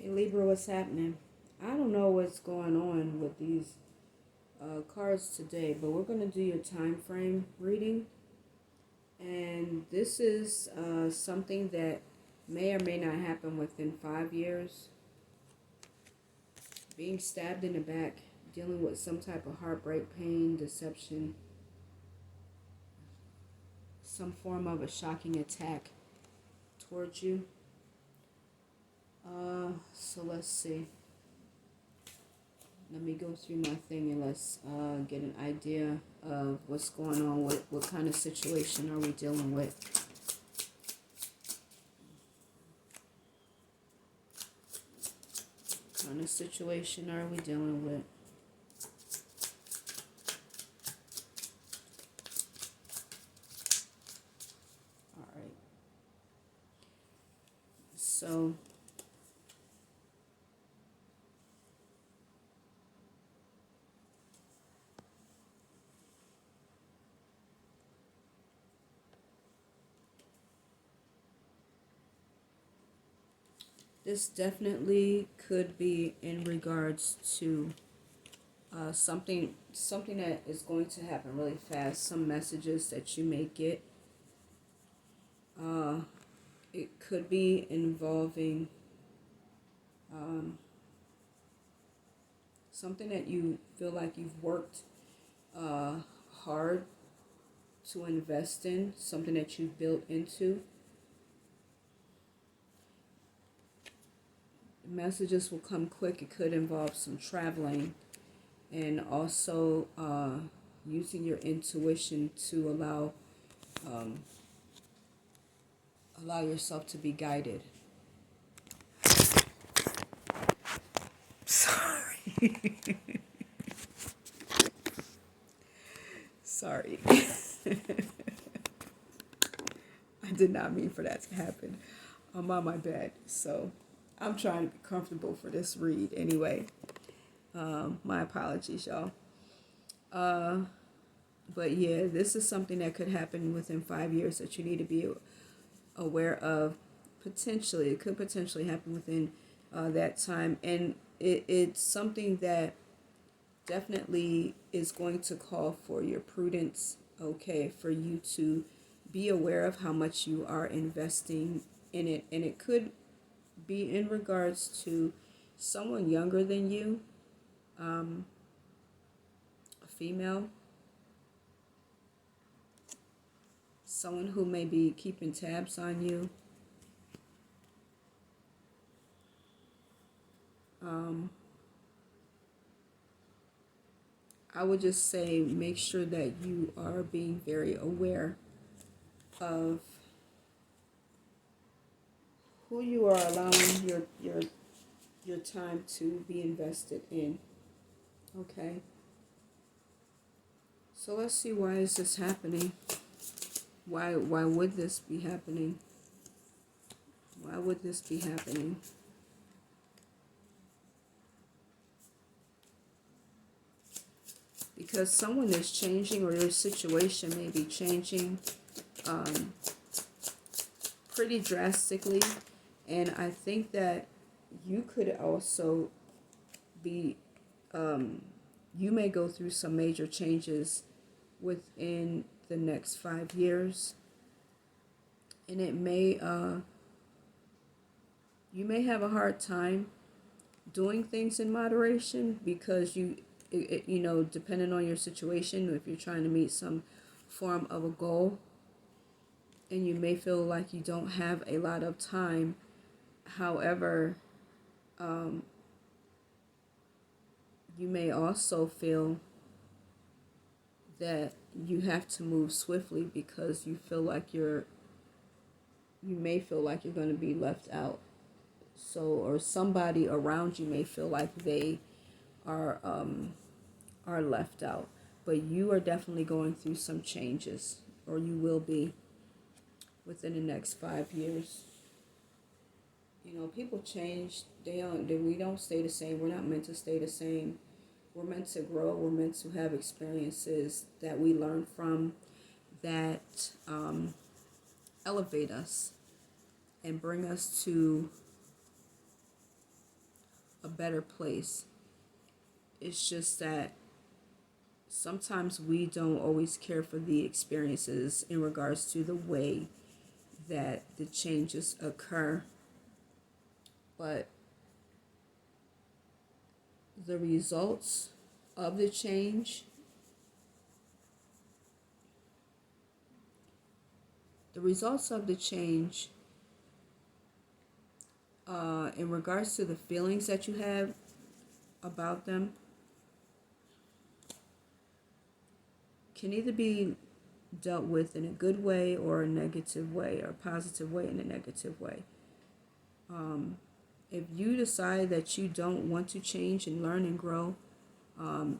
Hey Libra, what's happening? I don't know what's going on with these cards today, but we're going to do your time frame reading. And this is something that may or may not happen within 5 years. Being stabbed in the back, dealing with some type of heartbreak, pain, deception, some form of a shocking attack towards you. So let's see. Let me go through my thing and let's get an idea of what's going on. What kind of situation are we dealing with? What kind of situation are we dealing with? All right. So this definitely could be in regards to something that is going to happen really fast. Some messages that you may get. It could be involving something that you feel like you've worked hard to invest in, something that you've built into. Messages will come quick. It could involve some traveling and also using your intuition to allow yourself to be guided. Sorry. Sorry. I did not mean for that to happen. I'm on my bed, so I'm trying to be comfortable for this read anyway. My apologies, y'all. But yeah, this is something that could happen within 5 years that you need to be aware of. Potentially, it could potentially happen within that time, and it's something that definitely is going to call for your prudence. Okay, for you to be aware of how much you are investing in it, and it could be in regards to someone younger than you, a female, someone who may be keeping tabs on you. I would just say make sure that you are being very aware of who you are allowing your time to be invested in. Okay. So let's see, why is this happening? Why would this be happening? Why would this be happening? Because someone is changing, or your situation may be changing pretty drastically. And I think that you could also be, you may go through some major changes within the next 5 years. And it may, you may have a hard time doing things in moderation, because you know, depending on your situation, if you're trying to meet some form of a goal, and you may feel like you don't have a lot of time. However, you may also feel that you have to move swiftly, because you may feel like you're going to be left out. So, or somebody around you may feel like they are left out. But you are definitely going through some changes, or you will be within the next 5 years. You know, people change. We don't stay the same. We're not meant to stay the same. We're meant to grow. We're meant to have experiences that we learn from, that elevate us and bring us to a better place. It's just that sometimes we don't always care for the experiences in regards to the way that the changes occur. But the results of the change, in regards to the feelings that you have about them, can either be dealt with in a good way or a negative way, or a positive way and a negative way. If you decide that you don't want to change and learn and grow, and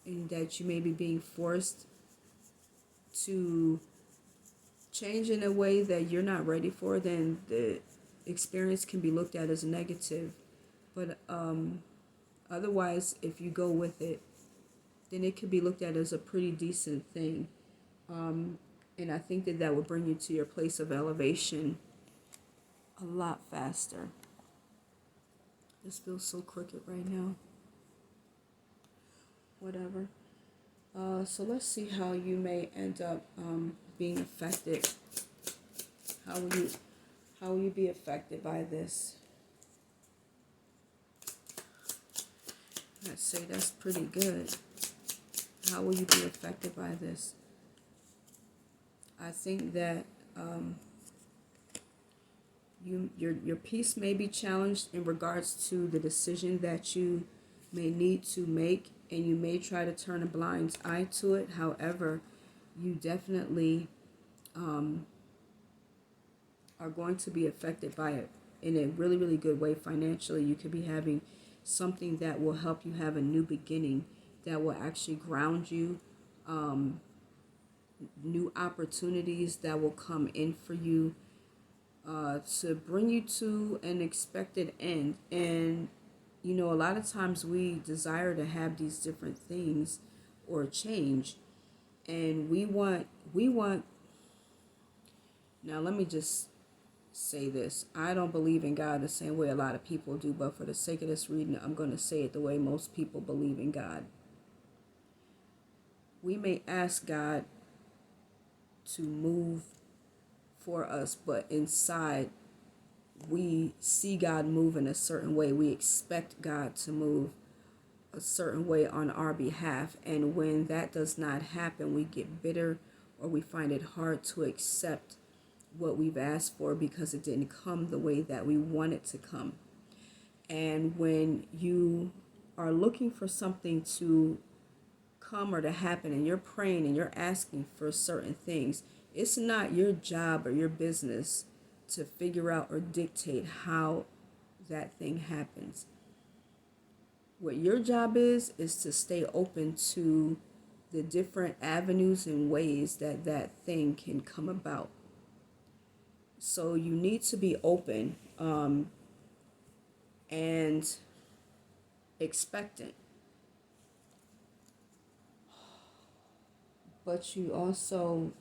that you may be being forced to change in a way that you're not ready for, then the experience can be looked at as negative. But otherwise, if you go with it, then it could be looked at as a pretty decent thing. And I think that that would bring you to your place of elevation a lot faster. This feels so crooked right now. Whatever. So let's see how you may end up being affected. How will you be affected by this? I'd say that's pretty good. How will you be affected by this? I think that your peace may be challenged in regards to the decision that you may need to make, and you may try to turn a blind eye to it. However, you definitely are going to be affected by it in a really, really good way financially. You could be having something that will help you have a new beginning, that will actually ground you, new opportunities that will come in for you, to bring you to an expected end. And you know, a lot of times we desire to have these different things or change, and we want now let me just say this. I don't believe in God the same way a lot of people do, but for the sake of this reading, I'm going to say it the way most people believe in God. We may ask God to move for us, but inside we see God move in a certain way. We expect God to move a certain way on our behalf. And when that does not happen, we get bitter, or we find it hard to accept what we've asked for because it didn't come the way that we want it to come. And when you are looking for something to come or to happen, and you're praying and you're asking for certain things, it's not your job or your business to figure out or dictate how that thing happens. What your job is to stay open to the different avenues and ways that that thing can come about. So you need to be open and expectant. But you also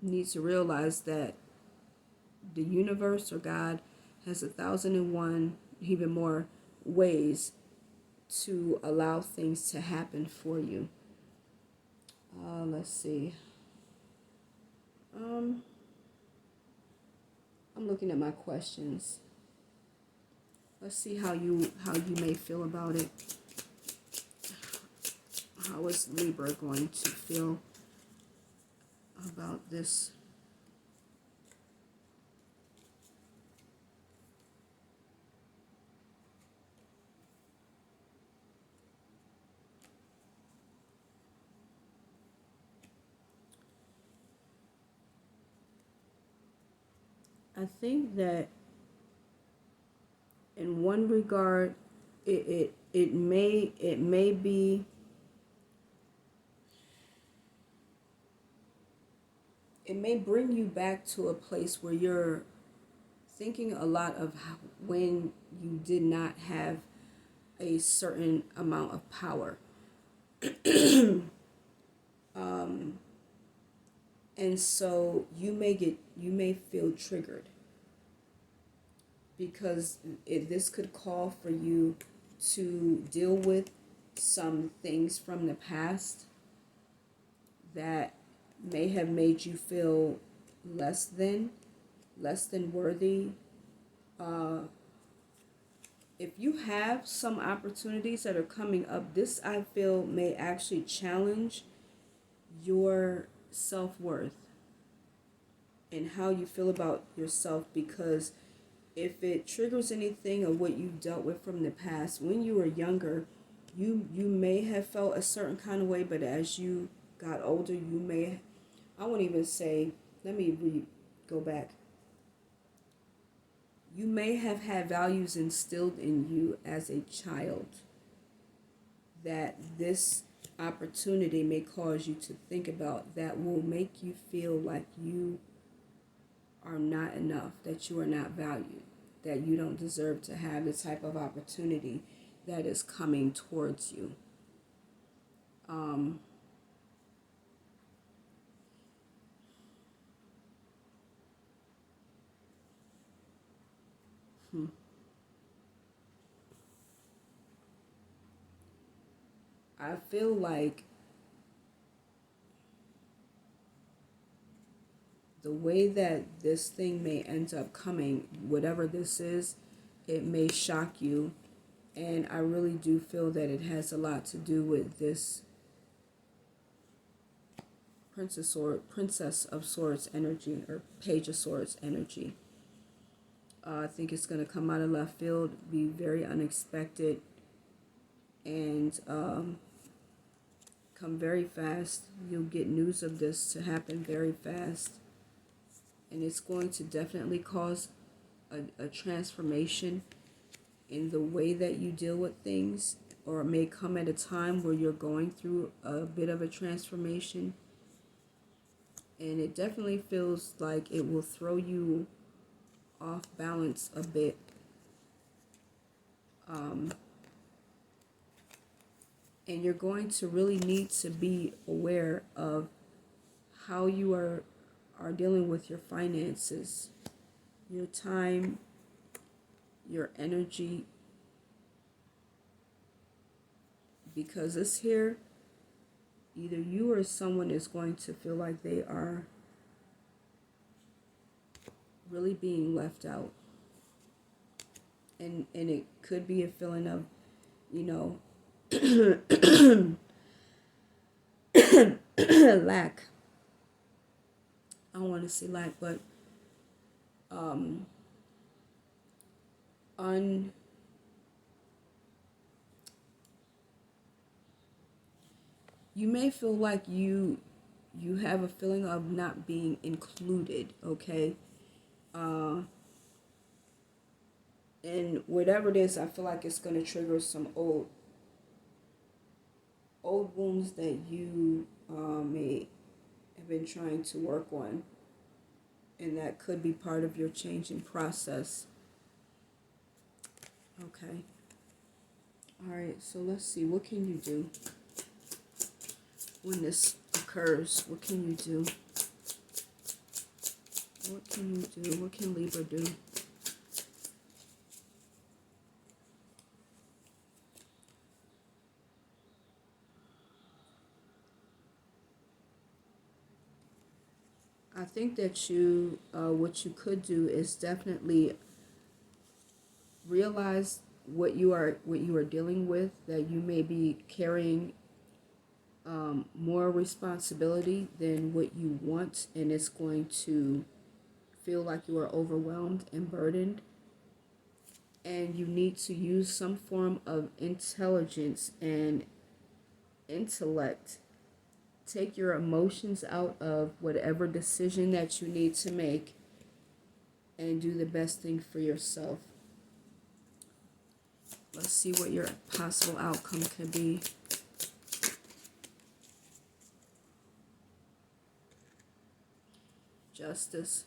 need to realize that the universe or God has 1,001, even more ways to allow things to happen for you. Let's see. I'm looking at my questions. Let's see how you may feel about it. How is Libra going to feel about this? I think that in one regard, it may be, it may bring you back to a place where you're thinking a lot of when you did not have a certain amount of power. And so you may feel triggered because this could call for you to deal with some things from the past that may have made you feel less than worthy. If you have some opportunities that are coming up, this I feel may actually challenge your self-worth and how you feel about yourself, because if it triggers anything of what you dealt with from the past when you were younger, you may have felt a certain kind of way, but as you got older, you may, I won't even say, let me go back. You may have had values instilled in you as a child that this opportunity may cause you to think about, that will make you feel like you are not enough, that you are not valued, that you don't deserve to have the type of opportunity that is coming towards you. I feel like the way that this thing may end up coming, whatever this is, it may shock you. And I really do feel that it has a lot to do with this Princess of Swords energy, or Page of Swords energy. I think it's going to come out of left field, be very unexpected, and come very fast. You'll get news of this to happen very fast. And it's going to definitely cause a transformation in the way that you deal with things, or it may come at a time where you're going through a bit of a transformation. And it definitely feels like it will throw you off balance a bit. And you're going to really need to be aware of how you are dealing with your finances, your time, your energy, because this here, either you or someone is going to feel like they are really being left out. And it could be a feeling of, lack. I don't want to say lack, but you may feel like you have a feeling of not being included, okay? And whatever it is, I feel like it's going to trigger some old wounds that you may have been trying to work on, and that could be part of your changing process. Okay. All right, so let's see, what can you do when this occurs? What can you do? What can you do? What can Libra do? I think that you, what you could do is definitely realize what you are dealing with, that you may be carrying more responsibility than what you want, and it's going to feel like you are overwhelmed and burdened, and you need to use some form of intelligence and intellect. Take your emotions out of whatever decision that you need to make and do the best thing for yourself. Let's see what your possible outcome could be. Justice.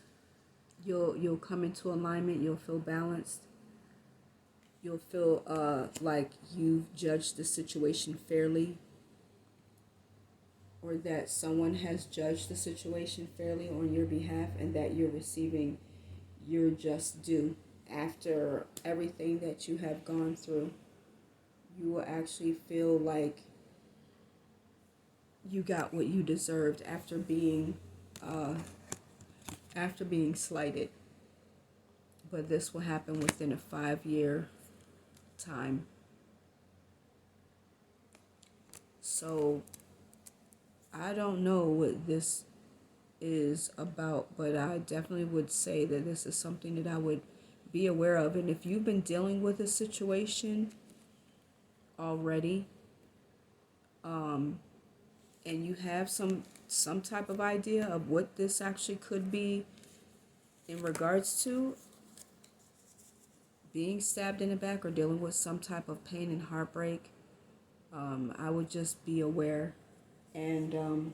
You'll come into alignment. You'll feel balanced. You'll feel like you've judged the situation fairly, or that someone has judged the situation fairly on your behalf, and that you're receiving your just due. after everything that you have gone through, you will actually feel like you got what you deserved after being slighted. But this will happen within a 5-year time. So I don't know what this is about, but I definitely would say that this is something that I would be aware of. And if you've been dealing with a situation already, and you have some type of idea of what this actually could be in regards to being stabbed in the back or dealing with some type of pain and heartbreak, I would just be aware. And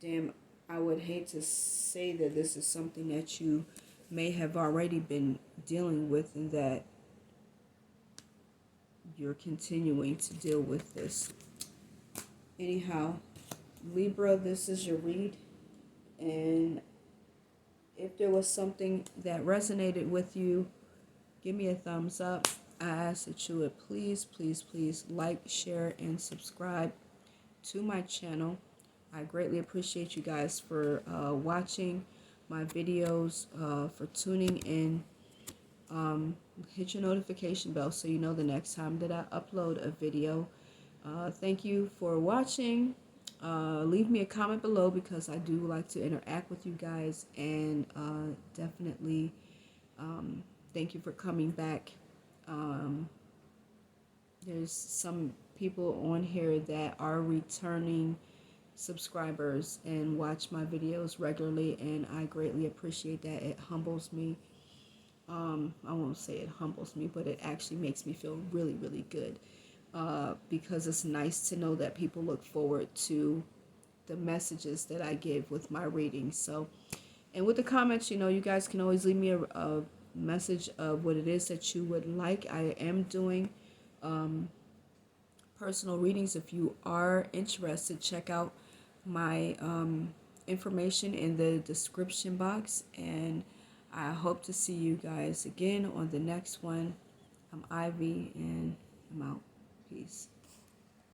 damn, I would hate to say that this is something that you may have already been dealing with and that you're continuing to deal with this. Anyhow, Libra, this is your read. And if there was something that resonated with you, give me a thumbs up. I ask that you would please, please, please like, share, and subscribe to my channel. I greatly appreciate you guys for watching my videos, for tuning in. Hit your notification bell so you know the next time that I upload a video. Thank you for watching. Leave me a comment below because I do like to interact with you guys, and definitely thank you for coming back. There's some people on here that are returning subscribers and watch my videos regularly, and I greatly appreciate that. It humbles me. I won't say it humbles me, but it actually makes me feel really, really good, because it's nice to know that people look forward to the messages that I give with my readings. So, and with the comments, you guys can always leave me a message of what it is that you would like. I am doing personal readings. If you are interested, check out my information in the description box, and I hope to see you guys again on the next one. I'm Ivy, and I'm out. Peace.